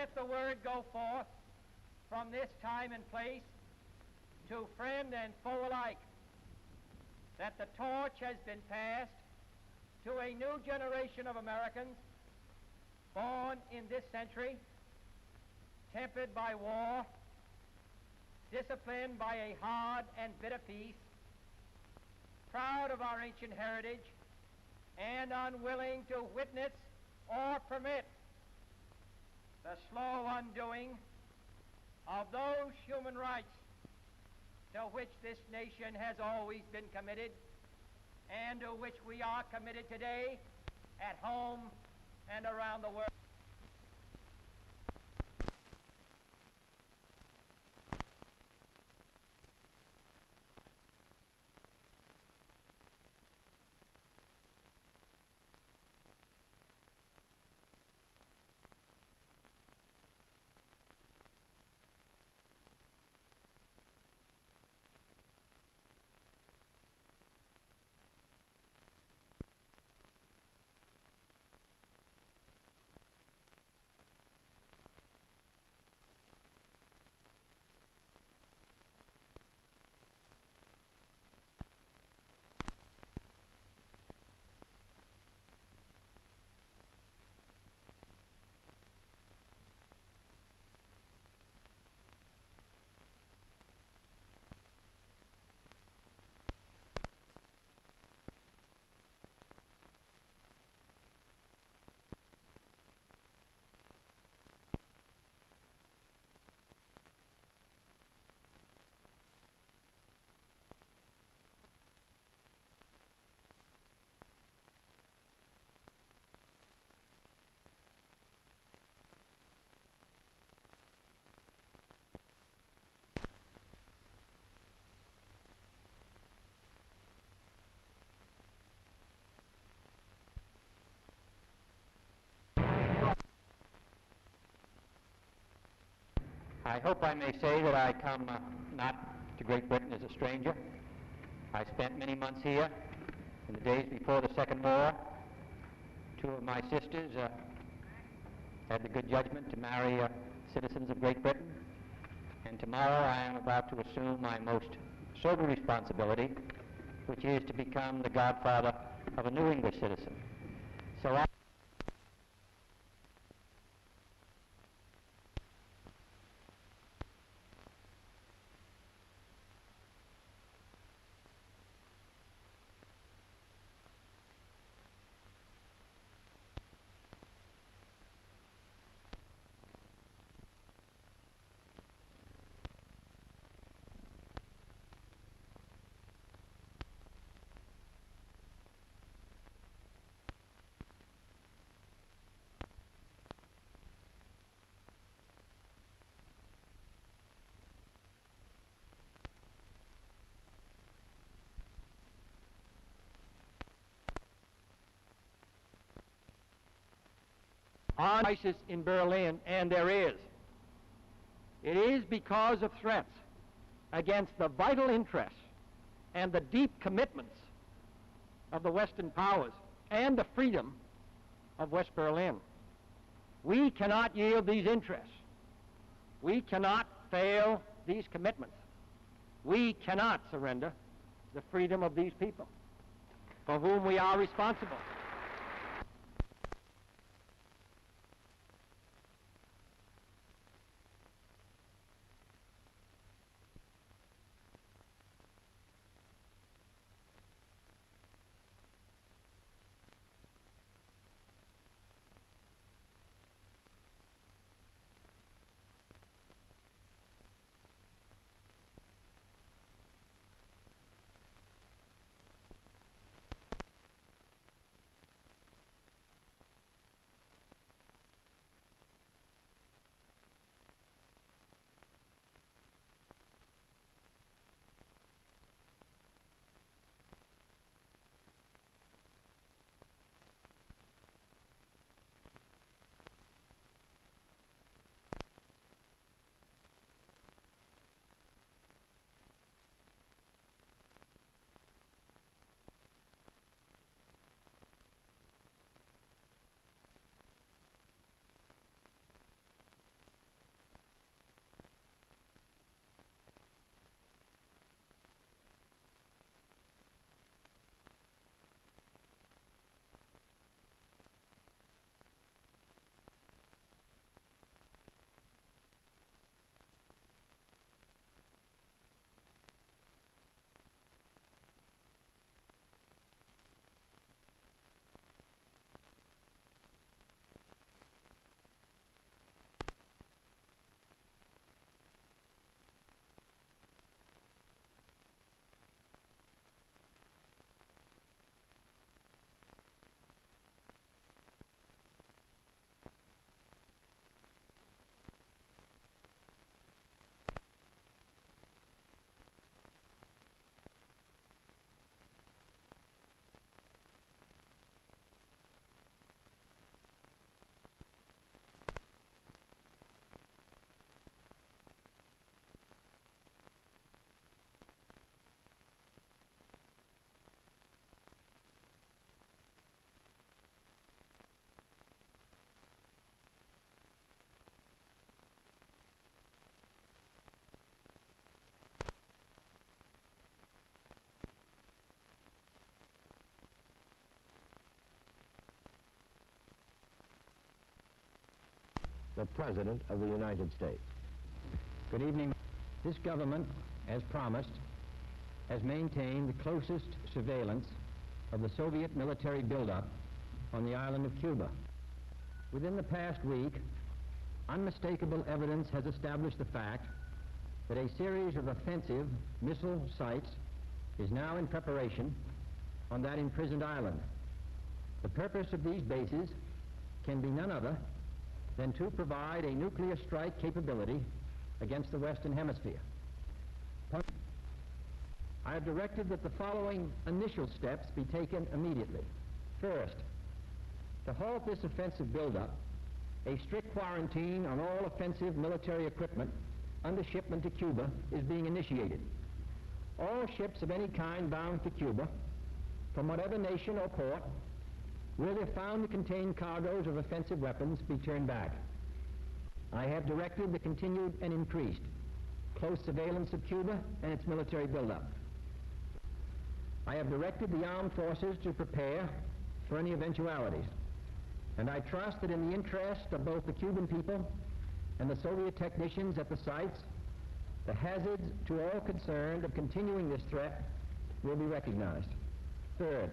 let the word go forth from this time and place to friend and foe alike that the torch has been passed to a new generation of Americans born in this century, tempered by war, disciplined by a hard and bitter peace, proud of our ancient heritage, and unwilling to witness or permit the slow undoing of those human rights to which this nation has always been committed and to which we are committed today at home and around the world. I hope I may say that I come not to Great Britain as a stranger. I spent many months here in the days before the Second War. Two of my sisters had the good judgment to marry citizens of Great Britain, and tomorrow I am about to assume my most sober responsibility, which is to become the godfather of a new English citizen. So on crisis in Berlin, and there is. It is because of threats against the vital interests and the deep commitments of the Western powers and the freedom of West Berlin. We cannot yield these interests. We cannot fail these commitments. We cannot surrender the freedom of these people for whom we are responsible. the President of the United States. Good evening. This government, as promised, has maintained the closest surveillance of the Soviet military buildup on the island of Cuba. Within the past week, unmistakable evidence has established the fact that a series of offensive missile sites is now in preparation on that imprisoned island. The purpose of these bases can be none other than to provide a nuclear strike capability against the Western Hemisphere. I have directed that the following initial steps be taken immediately. First, to halt this offensive buildup, a strict quarantine on all offensive military equipment under shipment to Cuba is being initiated. All ships of any kind bound for Cuba, from whatever nation or port, where they're found to contain cargoes of offensive weapons, be turned back. I have directed the continued and increased close surveillance of Cuba and its military buildup. I have directed the armed forces to prepare for any eventualities, and I trust that in the interest of both the Cuban people and the Soviet technicians at the sites, the hazards to all concerned of continuing this threat will be recognized. Third,